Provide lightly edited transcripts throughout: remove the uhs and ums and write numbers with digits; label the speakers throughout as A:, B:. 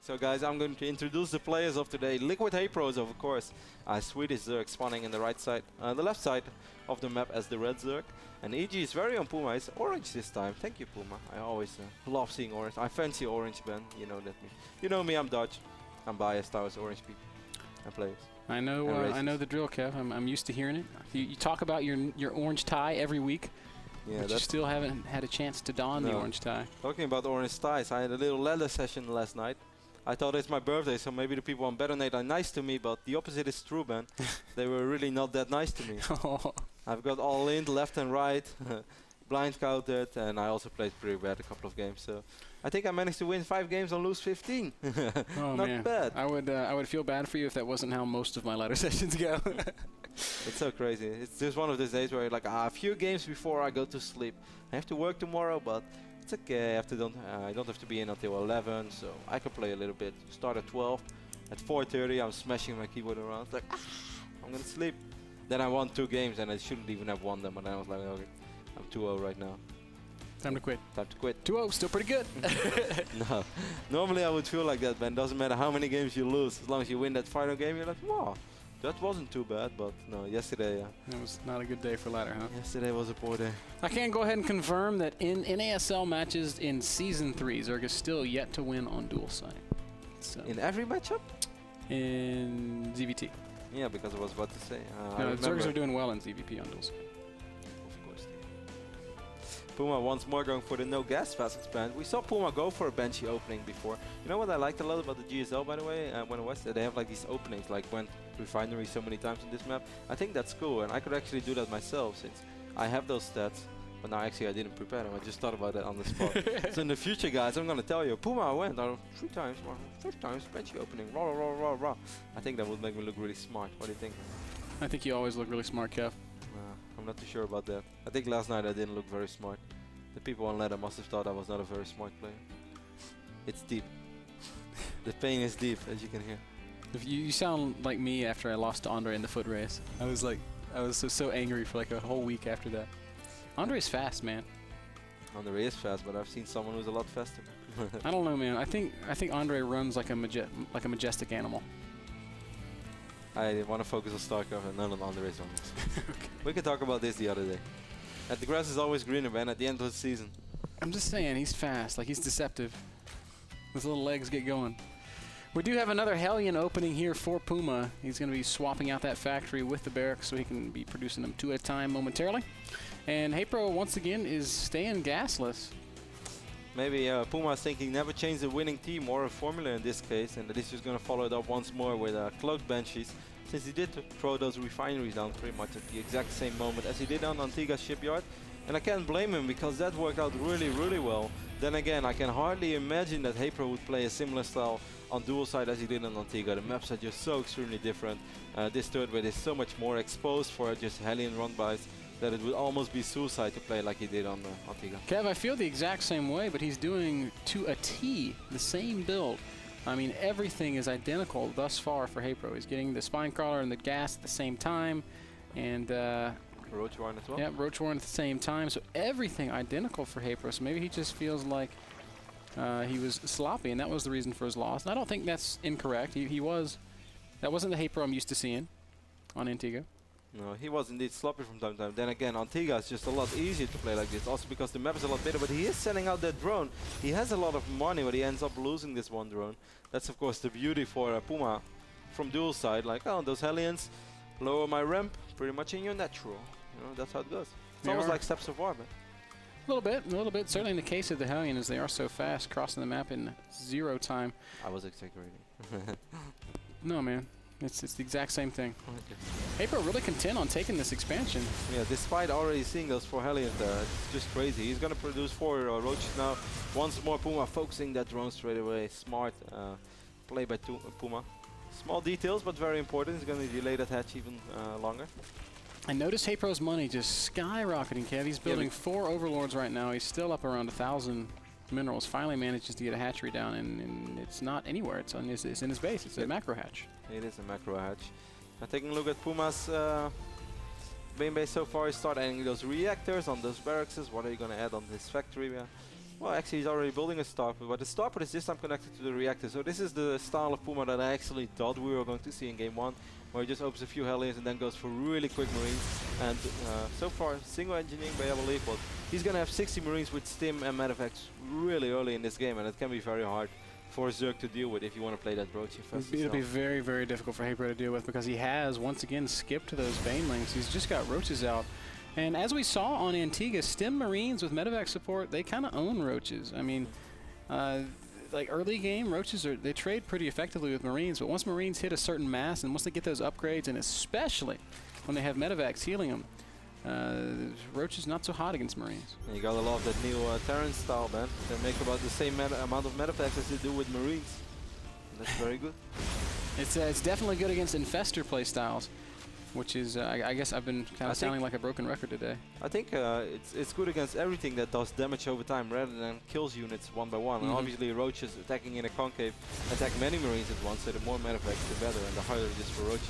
A: So guys, I'm going to introduce the players of today. Liquid HayprO is of course Swedish Zerg spawning in the right side, the left side of the map as the red Zerg. And EG is very on PuMa. It's orange this time. Thank you, PuMa. I always love seeing orange. I fancy orange, Ben. You know that me. You know me. I'm Dutch. I'm biased towards orange people and players.
B: I know. I know the drill, Kev. I'm used to hearing it. You talk about your orange tie every week. Yeah, but you still haven't had a chance to don the orange tie.
A: Talking about orange ties, I had a little ladder session last night. I thought it's my birthday, so maybe the people on Betternet are nice to me, but the opposite is true, Ben. They were really not that nice to me. I've got all in, left and right, blind counted, and I also played pretty bad a couple of games. So I think I managed to win 5 games and lose 15.
B: Oh,
A: not
B: man.
A: bad.
B: I would feel bad for you if that wasn't how most of my ladder sessions go.
A: It's so crazy. It's just one of those days where like a few games before I go to sleep. I have to work tomorrow, but it's okay. I don't have to be in until 11, so I can play a little bit. Start at 12. At 4:30, I'm smashing my keyboard around. It's like, I'm gonna sleep. Then I won 2 games, and I shouldn't even have won them. And I was like, okay, I'm 2-0 right now.
B: Time to quit.
A: Time to quit.
B: 2-0, still pretty good.
A: No, normally I would feel like that, man. Doesn't matter how many games you lose, as long as you win that final game, you're like, wow, that wasn't too bad. But no, yesterday,
B: it was not a good day for ladder, huh?
A: Yesterday was a poor day.
B: I can go ahead and confirm that in NASL matches in Season 3, Zerg is still yet to win on dual side. So
A: in every matchup?
B: In ZVT.
A: Yeah, because I was about to say.
B: No, Zergs are doing well in ZVP on dual side.
A: PuMa once more going for the no gas fast expand. We saw PuMa go for a benchy opening before. You know what I liked a lot about the GSL, by the way, when it was they have like these openings, like went refinery so many times in this map. I think that's cool, and I could actually do that myself since I have those stats. But now actually I didn't prepare them. I just thought about that on the spot. So in the future, guys, I'm gonna tell you, PuMa went 3 times, 5 times benchy opening. Rah, rah, rah, rah, rah. I think that would make me look really smart. What do you think?
B: I think you always look really smart, Kev.
A: I'm not too sure about that. I think last night I didn't look very smart. The people on ladder must have thought I was not a very smart player. It's deep. The pain is deep, as you can hear.
B: You sound like me after I lost to Andre in the foot race. I was so angry for like a whole week after that. Andre's fast, man.
A: Andre is fast, but I've seen someone who's a lot faster.
B: I don't know, man. I think Andre runs like a majestic animal.
A: I want to focus on Starcraft and none on Andre's runs.
B: Okay.
A: We can talk about this the other day. And the grass is always greener, man, at the end of the season.
B: I'm just saying, he's fast. Like, he's deceptive. His little legs get going. We do have another Hellion opening here for PuMa. He's going to be swapping out that factory with the barracks so he can be producing them 2 at a time momentarily. And HayprO, once again, is staying gasless.
A: Maybe PuMa is thinking never change the winning team or a formula in this case, and that he's just going to follow it up once more with cloaked banshees. Since he did throw those refineries down pretty much at the exact same moment as he did on Antiga's shipyard. And I can't blame him because that worked out really, really well. Then again, I can hardly imagine that HayprO would play a similar style on dual side as he did on Antigua. The maps are just so extremely different. This third wave is so much more exposed for just Hellion run-bys that it would almost be suicide to play like he did on Antigua.
B: Kev, I feel the exact same way, but he's doing to a T the same build. I mean, everything is identical thus far for HayprO. He's getting the spine crawler and the gas at the same time, and
A: Roach Warren as well?
B: Yeah, Roach Warren at the same time, so everything identical for HayprO. So maybe he just feels like he was sloppy, and that was the reason for his loss. And I don't think that's incorrect. That wasn't the HayprO I'm used to seeing on Antigua.
A: No, he was indeed sloppy from time to time. Then again, Antigua is just a lot easier to play like this, also because the map is a lot better, but he is selling out that drone. He has a lot of money, but he ends up losing this one drone. That's of course the beauty for PuMa from dual side, like, oh, those Hellions lower my ramp pretty much in your natural. You know, that's how it goes. It's almost like Steps of War, man.
B: A little bit. Certainly in the case of the Hellion, as they are so fast, crossing the map in 0 time.
A: I was exaggerating.
B: No, man. It's the exact same thing. Okay. HayprO really content on taking this expansion.
A: Yeah, despite already seeing those 4 Hellions there, it's just crazy. He's going to produce 4 Roaches now. Once more, PuMa focusing that drone straight away. Smart play by PuMa. Small details, but very important. He's going to delay that hatch even longer.
B: I noticed HayprO's money just skyrocketing, Kev. He's building 4 Overlords right now. He's still up around 1,000 minerals. Finally manages to get a hatchery down, and it's not anywhere. It's in his base. It's a macro hatch.
A: It is a macro hatch. Now taking a look at PuMa's main base so far, he start adding those reactors on those barracks. What are you going to add on this factory? Well, actually, he's already building a starport, but the starport is this time connected to the reactor. So this is the style of PuMa that I actually thought we were going to see in Game 1, where he just opens a few Hellions and then goes for really quick Marines. And so far, single engineering by I believe, but he's going to have 60 Marines with Stim and Medevacs really early in this game, and it can be very hard for Zerg to deal with if you want to play that Roach infested.
B: It'll be very, very difficult for HayprO to deal with because he has, once again, skipped those Banelings. He's just got Roaches out. And as we saw on Antigua, Stim Marines with Medevac support, they kind of own Roaches. I mean, like early game, Roaches, they trade pretty effectively with Marines, but once Marines hit a certain mass and once they get those upgrades, and especially when they have Medevacs healing them, Roaches not so hot against Marines.
A: And you gotta love that new Terran style, man. They make about the same amount of Medevacs as they do with Marines. And that's very good.
B: It's definitely good against Infestor playstyles, which is, I guess I've been kind of sounding like a broken record today.
A: I think it's good against everything that does damage over time rather than kills units one by one. And obviously Roaches attacking in a concave attack many Marines at once, so the more Medevacs the better, and the harder it is for Roaches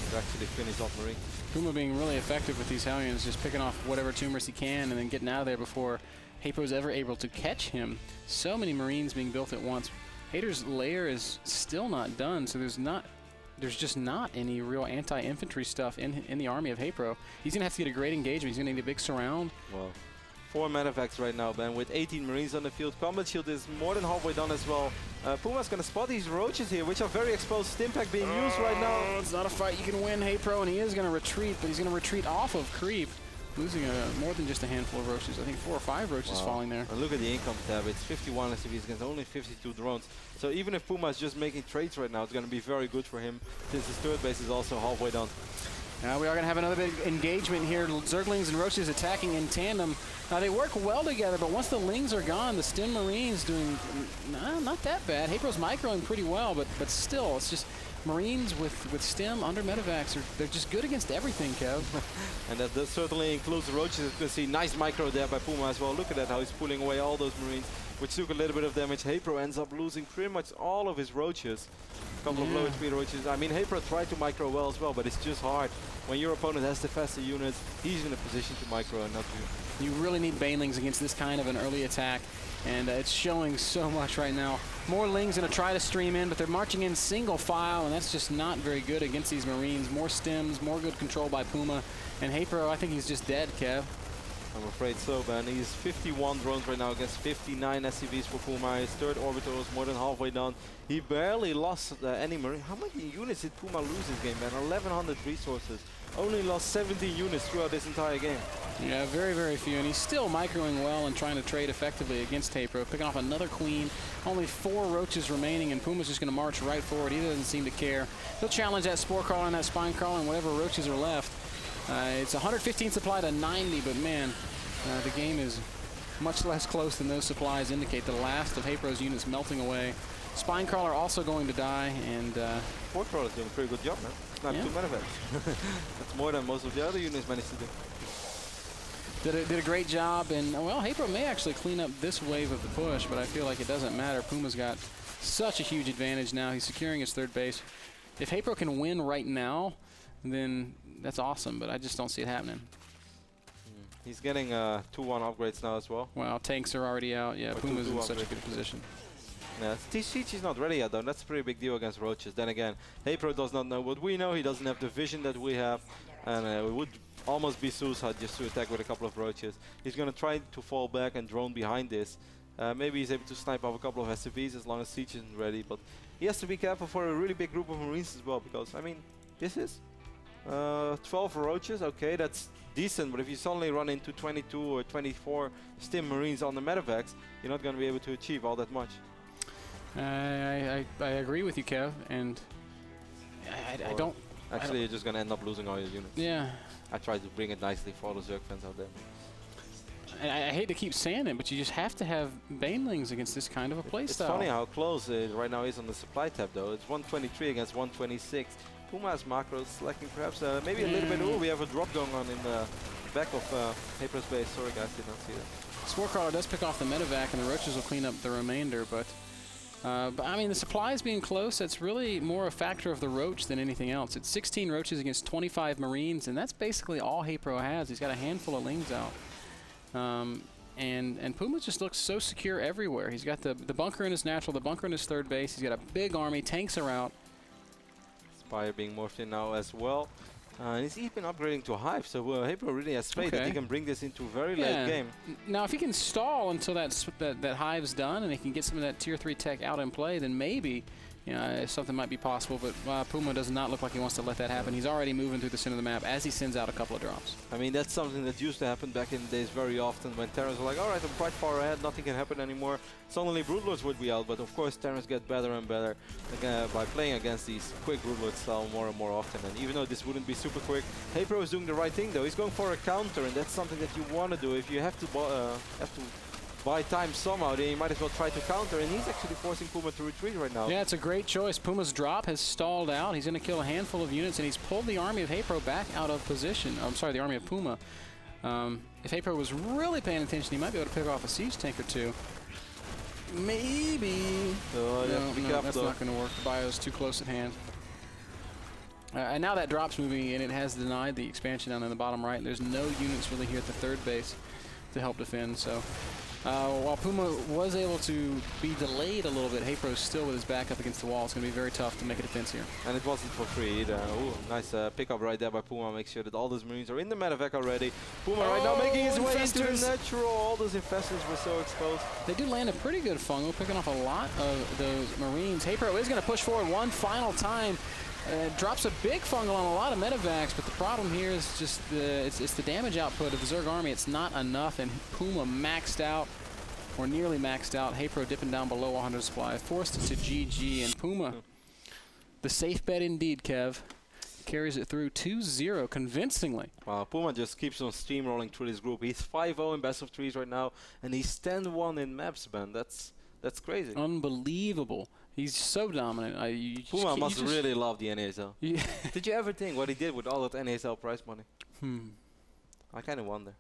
A: to actually finish off Marines.
B: PuMa being really effective with these Hellions, just picking off whatever tumors he can and then getting out of there before HayprO's ever able to catch him. So many Marines being built at once. Hater's lair is still not done, so there's just not any real anti-infantry stuff in the army of HayprO. He's going to have to get a great engagement. He's going to need a big surround.
A: Well, 4 Medevacs right now, Ben, with 18 Marines on the field. Combat shield is more than halfway done as well. PuMa's going to spot these Roaches here, which are very exposed. Stimpack being used right now.
B: It's not a fight you can win, HayprO, and he is going to retreat, but he's going to retreat off of creep, losing more than just a handful of Roaches. I think 4 or 5 Roaches falling there.
A: And look at the income tab. It's 51 SCVs against only 52 drones. So even if PuMa is just making trades right now, it's going to be very good for him, since his third base is also halfway done.
B: We are going to have another big engagement here. Zerglings and Roaches attacking in tandem. They work well together, but once the Lings are gone, the Stim Marines doing not that bad. HayprO's microing pretty well, but still, it's just Marines with Stim under Medevacs. They're just good against everything, Kev.
A: And that certainly includes the Roaches. You can see nice micro there by PuMa as well. Look at that, how he's pulling away all those Marines, which took a little bit of damage. HayprO ends up losing pretty much all of his Roaches. A couple of low HP Roaches. I mean, HayprO tried to micro well as well, but it's just hard. When your opponent has the faster units, he's in a position to micro and not to.
B: You really need Banelings against this kind of an early attack, and it's showing so much right now. More Lings going to try to stream in, but they're marching in single file, and that's just not very good against these Marines. More Stims, more good control by PuMa, and HayprO, I think he's just dead, Kev.
A: I'm afraid so, man. He's 51 drones right now against 59 SCVs for PuMa. His third orbital is more than halfway done. He barely lost any Marine. How many units did PuMa lose this game, man? 1,100 resources. Only lost 17 units throughout this entire game.
B: Yeah, very, very few. And he's still microing well and trying to trade effectively against HayprO. Picking off another Queen. Only 4 Roaches remaining, and PuMa's just going to march right forward. He doesn't seem to care. He'll challenge that Spore Crawler and that Spine Crawler and whatever Roaches are left. It's 115 supply to 90, but man, the game is much less close than those supplies indicate. The last of HayprO's units melting away. Spine Crawler also going to die, and
A: Spore Crawler's doing a pretty good job, man. Not too many of it. That's more than most of the other units managed to do.
B: Did a great job, and well, HayprO may actually clean up this wave of the push, but I feel like it doesn't matter. PuMa's got such a huge advantage now. He's securing his third base. If HayprO can win right now, then that's awesome, but I just don't see it happening.
A: He's getting 2-1 upgrades now as well.
B: Wow, tanks are already out. Yeah, PuMa's in such a good position.
A: Yeah, Siege is not ready yet, though. That's a pretty big deal against Roaches. Then again, HayprO does not know what we know. He doesn't have the vision that we have, and it would almost be suicide just to attack with a couple of Roaches. He's going to try to fall back and drone behind this. Maybe he's able to snipe off a couple of SCVs as long as Siege isn't ready, but he has to be careful for a really big group of Marines as well, because, I mean, this is 12 Roaches. Okay, that's decent, but if you suddenly run into 22 or 24 Stim Marines on the Medevacs, you're not going to be able to achieve all that much.
B: I agree with you, Kev, and I don't...
A: Actually, you're just going to end up losing all your units.
B: Yeah.
A: I tried to bring it nicely for all the Zerg fans out there.
B: I hate to keep saying it, but you just have to have Banelings against this kind of a playstyle.
A: It's funny how close it right now is on the supply tab, though. It's 123 against 126. PuMa's macros slacking perhaps maybe a little bit. Oh, we have a drop going on in the back of HayprO's base. Sorry, guys, did not see that.
B: Spore Crawler does pick off the Medevac, and the Roaches will clean up the remainder, but I mean, the supplies being close, that's really more a factor of the Roach than anything else. It's 16 Roaches against 25 Marines, and that's basically all HayprO has. He's got a handful of Lings out. And PuMa just looks so secure everywhere. He's got the bunker in his natural, the bunker in his third base. He's got a big army. Tanks are out.
A: Spire being morphed in now as well. And he's even upgrading to Hive, so HayprO really has faith that he can bring this into a very late game.
B: Now, if he can stall until that Hive's done and he can get some of that Tier 3 tech out in play, then maybe something might be possible. But PuMa does not look like he wants to let that happen. He's already moving through the center of the map as he sends out a couple of drops.
A: I mean, that's something that used to happen back in the days very often when Terrans were like, all right, I'm quite far ahead, nothing can happen anymore. Suddenly Broodlords would be out, but of course Terrans get better and better by playing against these quick Broodlord style more and more often. And even though this wouldn't be super quick, HayprO is doing the right thing though. He's going for a counter, and that's something that you want to do. If you have to buy time somehow, then you might as well try to counter, and he's actually forcing PuMa to retreat right now.
B: Yeah, it's a great choice. PuMa's drop has stalled out. He's going to kill a handful of units, and he's pulled the army of HayprO back out of position. I'm sorry, the army of PuMa. If HayprO was really paying attention, he might be able to pick off a siege tank or two. Maybe.
A: No,
B: that's not going to work. The bio's too close at hand. And now that drop's moving in. It has denied the expansion down in the bottom right. There's no units really here at the third base to help defend. So while PuMa was able to be delayed a little bit, HayprO's still with his back up against the wall. It's going to be very tough to make a defense here.
A: And it wasn't for free either. Ooh, nice pickup right there by PuMa. Make sure that all those Marines are in the medevac already. PuMa right now making his way into the natural. All those infestors were so exposed.
B: They do land a pretty good fungal, picking off a lot of those Marines. HayprO is going to push forward one final time. Drops a big fungal on a lot of medevacs, but the problem here is just it's the damage output of the Zerg army. It's not enough, and PuMa maxed out, or nearly maxed out. HayprO dipping down below 100 supply, forced it to GG, and PuMa, the safe bet indeed, Kev, carries it through 2-0 convincingly.
A: Wow, PuMa just keeps on steamrolling through this group. He's 5-0 in best of threes right now, and he's 10-1 in maps, man. That's crazy.
B: Unbelievable. He's so dominant.
A: PuMa must really love the NASL. Yeah. Did you ever think what he did with all that NASL prize money? I kind of wonder.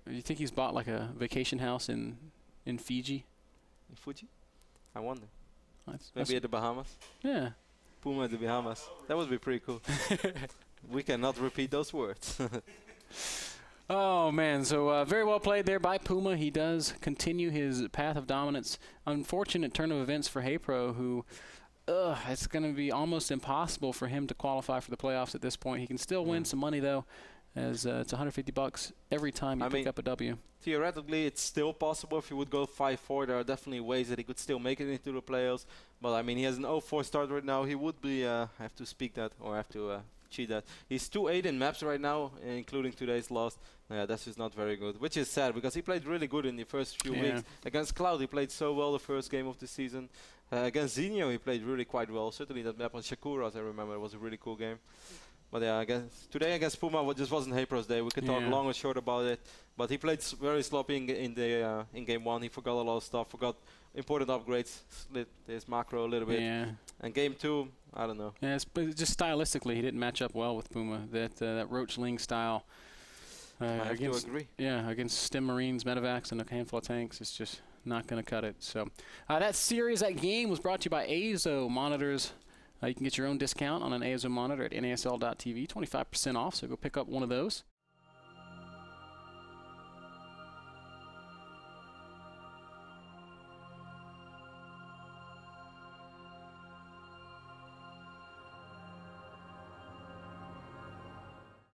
B: You think he's bought like a vacation house in Fiji?
A: In Fuji? I wonder.
B: That's
A: Maybe at the Bahamas?
B: Yeah.
A: PuMa at the Bahamas. That would be pretty cool. We cannot repeat those words.
B: Oh, man. So very well played there by PuMa. He does continue his path of dominance. Unfortunate turn of events for HayprO, who it's going to be almost impossible for him to qualify for the playoffs at this point. He can still win some money, though, as it's $150 every time you pick up a W.
A: Theoretically, it's still possible if he would go 5-4. There are definitely ways that he could still make it into the playoffs. But, I mean, he has an 0-4 start right now. He would be, I have to speak that, or I have to cheat that. He's 2-8 in maps right now, including today's loss. Yeah, that's just not very good, which is sad because he played really good in the first few weeks. Against Cloud, he played so well the first game of the season. Against Zinio, he played really quite well. Certainly that map on Shakuras, I remember, was a really cool game. But yeah, today against PuMa, just wasn't HayprO's day. We could talk long or short about it. But he played very sloppy in game one. He forgot a lot of stuff, forgot important upgrades, split his macro a little bit. And game two, I don't know.
B: Yeah, but just stylistically, he didn't match up well with PuMa. That Roachling style.
A: I have to agree.
B: Yeah, against Stim Marines, medevacs, and a handful of tanks, it's just not going to cut it. So that series, that game was brought to you by AZO monitors. You can get your own discount on an AZO monitor at nasl.tv, 25% off, so go pick up one of those.